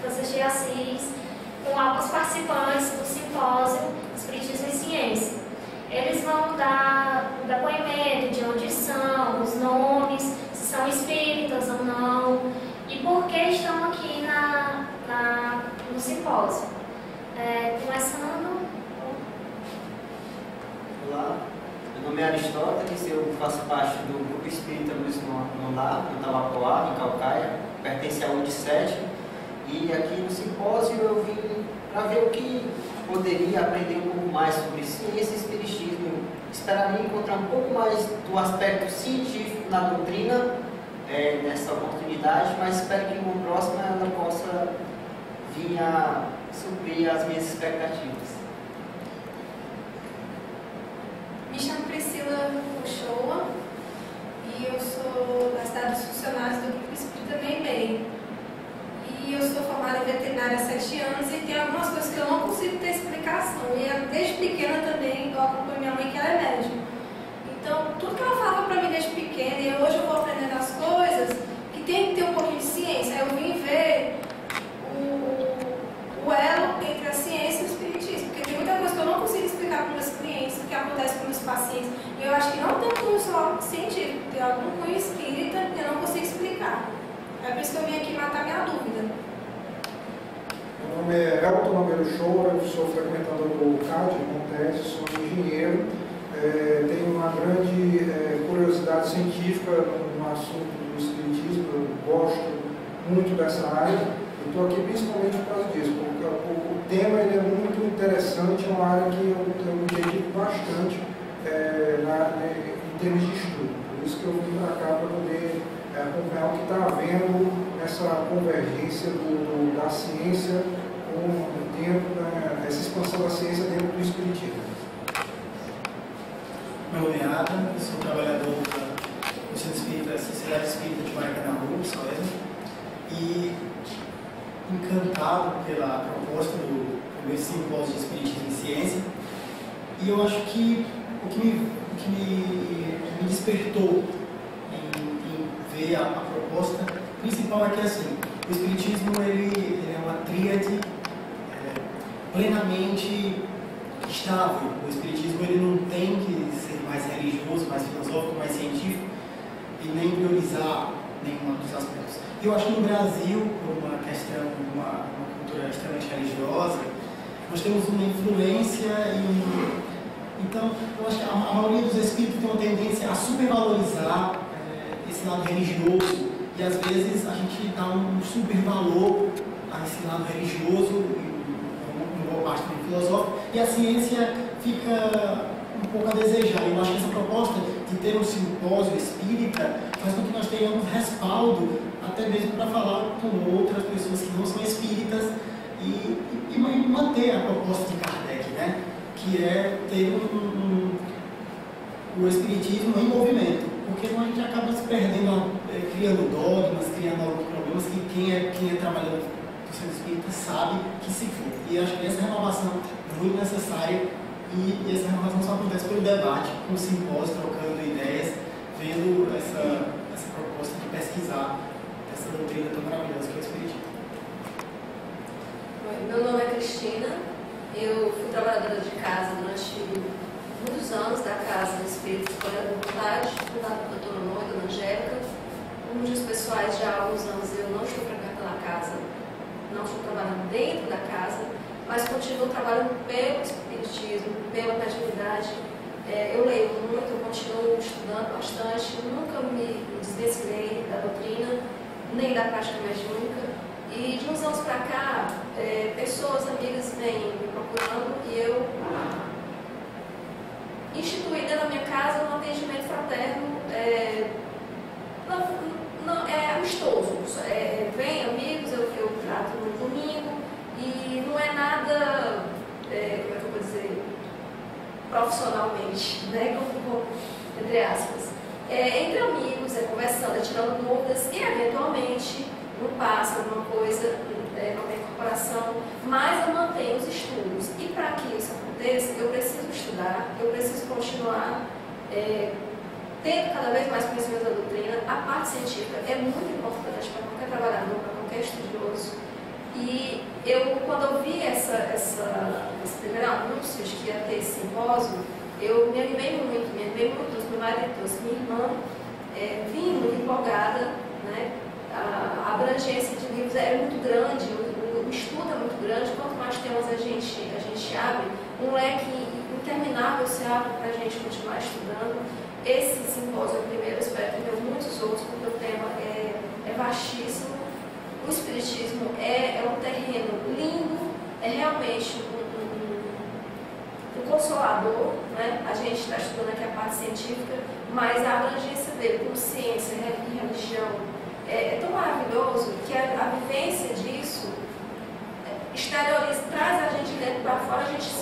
Francisco de Assis, com alguns participantes do simpósio Espiritismo e Ciência. Eles vão dar o depoimento de onde são, os nomes, se são espíritas ou não, e por que estão aqui no simpósio. Começando. Olá, meu nome é Aristóteles, eu faço parte do Grupo Espírita Luz no Lar, no Tabacoá, em Calcaia, pertence à UD7, e aqui no simpósio eu vim para ver o que poderia aprender um pouco mais sobre ciência e espiritismo. Esperaria encontrar um pouco mais do aspecto científico na doutrina nessa oportunidade, mas espero que no próximo ela possa vir a suprir as minhas expectativas. Me chamo Priscila Uchoa e eu sou da cidade dos funcionários do Grupo Espírita Bem. E eu sou formada em veterinária há 7 anos e tem algumas coisas que eu não consigo ter explicação. E desde pequena também eu acompanho minha mãe, que ela é médium. Então, tudo que ela falava para mim desde pequena, e hoje eu vou aprendendo as coisas, que tem que ter um pouquinho de ciência. Aí eu vim ver o elo entre a ciência e o espiritismo, porque tem muita coisa que eu não consigo explicar para meus clientes, o que acontece com meus pacientes. E eu acho que não tem um cunho só científico, tem algum cunho espírita que eu não consigo explicar. É por isso que eu vim aqui matar minha dúvida. Meu nome é Elton Nogueira Uchoa, eu sou frequentador do CAD, Montes, sou engenheiro, tenho uma grande curiosidade científica no assunto do espiritismo, eu gosto muito dessa área. Estou aqui principalmente por causa disso, porque o tema ele é muito interessante, é uma área que eu me dedico bastante em termos de estudo. Por isso que eu vim para cá para poder acompanhar o que está havendo nessa convergência da ciência essa expansão da ciência dentro do espiritismo. Meu nome é Adam, eu sou trabalhador do Centro Espírita, Sociedade Espírita de Maracanaú, Soesmo, e encantado pela proposta do primeiro simpósio de Espiritismo e Ciência. E eu acho que o que me despertou em ver a proposta principal é que assim, o Espiritismo ele é uma tríade plenamente estável. O Espiritismo ele não tem que ser mais religioso, mais filosófico, mais científico e nem priorizar nenhum dos aspectos. Eu acho que no Brasil, por uma questão, uma cultura extremamente religiosa, nós temos uma influência então, eu acho que a maioria dos espíritos tem uma tendência a supervalorizar esse lado religioso e às vezes a gente dá um supervalor a esse lado religioso, em boa parte também filosófico, e a ciência fica um pouco a desejar. Eu acho que essa proposta de ter um simpósio espírita faz com que nós tenhamos respaldo até mesmo para falar com outras pessoas que não são espíritas e manter a proposta de Kardec, né? Que é ter o espiritismo em movimento, porque senão a gente acaba se perdendo, criando dogmas, criando alguns problemas que quem é trabalhador do centro espírita sabe que se for. E acho que essa renovação é muito necessária e essa renovação só acontece pelo debate, com simpósio, trocando ideias, vendo essa proposta de pesquisar essa doutrina tão maravilhosa que é o espiritismo. Meu nome é Cristina, eu fui trabalhadora de casa durante muitos anos da Casa do Espírito Escolha da Vontade, fundada pela doutora Nô e dona Angélica. Por motivos pessoais, já há alguns anos eu não estou frequentando a casa, não estou trabalhando dentro da casa, mas continuo trabalhando pelo espiritismo, pela mediunidade. Eu leio muito, eu continuo estudando bastante, nunca me desvencilhei da doutrina, nem da prática mediúnica. E de uns anos para cá, pessoas, amigas vêm me procurando e eu instituí dentro da minha casa um atendimento fraterno amistoso. Vem amigos, eu trato no domingo e não é nada, como é que eu vou dizer, profissionalmente, né? Entre aspas. Entre amigos, conversando, tirando dúvidas e eventualmente não passa alguma coisa, não tem incorporação, mas eu mantenho os estudos. E para que isso aconteça, eu preciso estudar, eu preciso continuar tendo cada vez mais conhecimento da doutrina. A parte científica é muito importante para qualquer trabalhador, para qualquer estudioso. E quando eu vi esse primeiro anúncio de que ia ter esse simpósio, eu me animei muito, meu marido trouxe minha irmã, vim muito empolgada, né? A abrangência de livros é muito grande, o estudo é muito grande, quanto mais temas a gente abre, um leque interminável se abre para a gente continuar estudando. Esse simpósio é o primeiro, eu espero que tenha muitos outros, porque o tema é vastíssimo. O Espiritismo é um terreno lindo, é realmente um consolador, né? A gente está estudando aqui a parte científica, mas a abrangência dele com ciência e religião é tão maravilhoso que a vivência disso exterioriza, traz a gente dentro para fora, a gente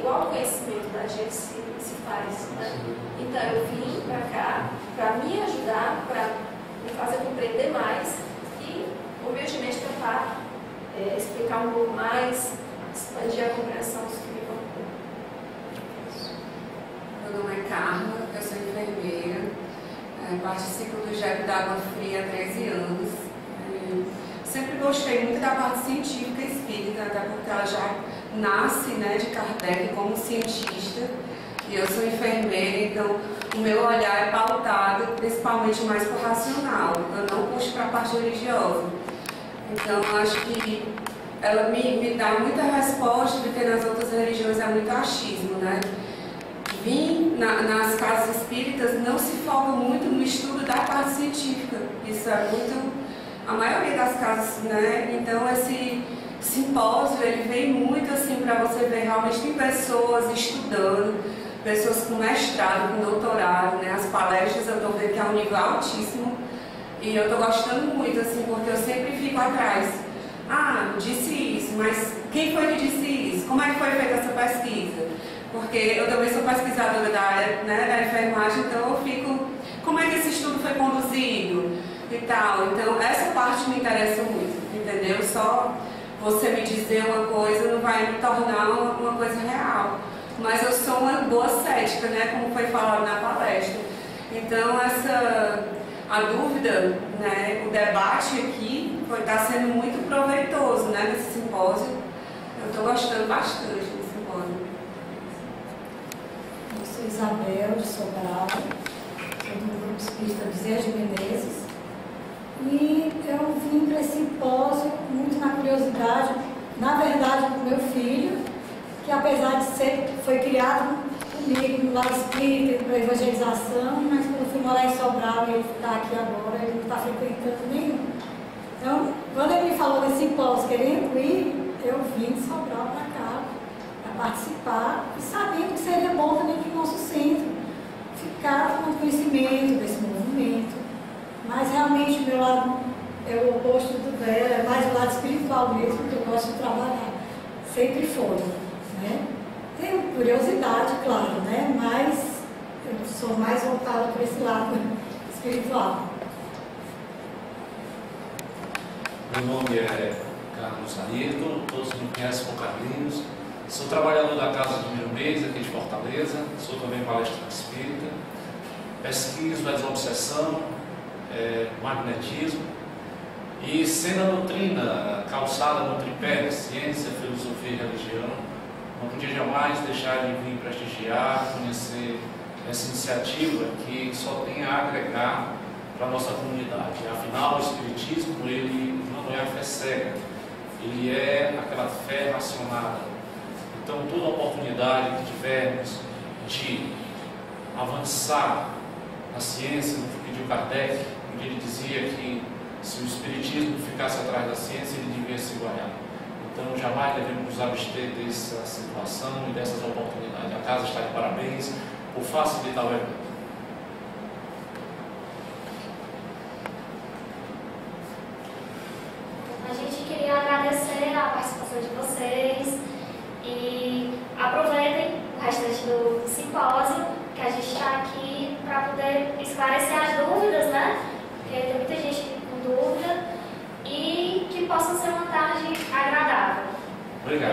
o autoconhecimento da gente se faz. Né? Então eu vim para cá para me ajudar, para me fazer compreender mais e, humildemente, tentar explicar um pouco mais, expandir a compreensão dos que me compõem. Meu nome é Carla, eu sou enfermeira, participo do GEP da Água Fria há 13 anos. Sempre gostei muito da parte científica espírita, até porque ela já nasce, né, de Kardec como cientista, e eu sou enfermeira, então o meu olhar é pautado principalmente mais para o racional, eu não puxo para a parte religiosa. Então acho que ela me dá muita resposta, porque nas outras religiões é muito achismo, né? Nas casas espíritas não se foca muito no estudo da parte científica, isso é muito a maioria das casas, né? Então esse simpósio ele vem muito assim para você ver, realmente tem pessoas estudando, pessoas com mestrado, com doutorado, né? As palestras eu estou vendo que é um nível altíssimo e eu estou gostando muito, assim, porque eu sempre fico atrás. Ah, disse isso, mas quem foi que disse isso? Como é que foi feita essa pesquisa? Porque eu também sou pesquisadora da área, né, da enfermagem, então eu fico, como é que esse estudo foi conduzido e tal. Então essa parte me interessa muito, entendeu? Só você me dizer uma coisa não vai me tornar uma coisa real. Mas eu sou uma boa cética, né, como foi falado na palestra. Então a dúvida, né, o debate aqui está sendo muito proveitoso, né, nesse simpósio. Eu estou gostando bastante desse simpósio. Eu sou Isabel de Sobral, sou do Grupo Espírita Bezerra de Menezes, e eu vim para esse simpósio muito na curiosidade, na verdade, do meu filho, que apesar de foi criado comigo no lar espírita, para evangelização, mas quando eu fui morar em Sobral e ele está aqui agora, ele não está frequentando nenhum. Então, quando ele me falou desse simpósio querendo ir, eu vim de Sobral para cá, para participar, e sabendo que seria bom também que o nosso centro ficar com conhecimento desse movimento. Mas realmente o meu lado é o oposto do dela, é mais o lado espiritual mesmo, que eu gosto de trabalhar. Sempre foi, né? Tenho curiosidade, claro, né? Mas eu sou mais voltada para esse lado espiritual. Meu nome é Carlos Ayrton, todos me conhecem como Carlinhos. Sou trabalhador da Casa do Miro Mês, aqui de Fortaleza. Sou também palestrante espírita. Pesquiso a desobsessão, magnetismo. E sendo a doutrina calçada no tripé de ciência, filosofia e religião, não podia jamais deixar de vir prestigiar, conhecer essa iniciativa que só tem a agregar para a nossa comunidade. Afinal, o Espiritismo, ele não é a fé cega, ele é aquela fé racionada. Então, toda oportunidade que tivermos de avançar na ciência, no que pediu Kardec, onde ele dizia que se o Espiritismo ficasse atrás da ciência, ele devia se igualar. Então, jamais devemos nos abster dessa situação e dessas oportunidades. A casa está de parabéns por facilitar o evento. A gente queria agradecer a participação de vocês e aproveitem o restante do simpósio, que a gente está aqui para poder esclarecer as dúvidas, né? Porque tem muita gente com dúvida e que possa ser uma tarde agradável. Obrigado.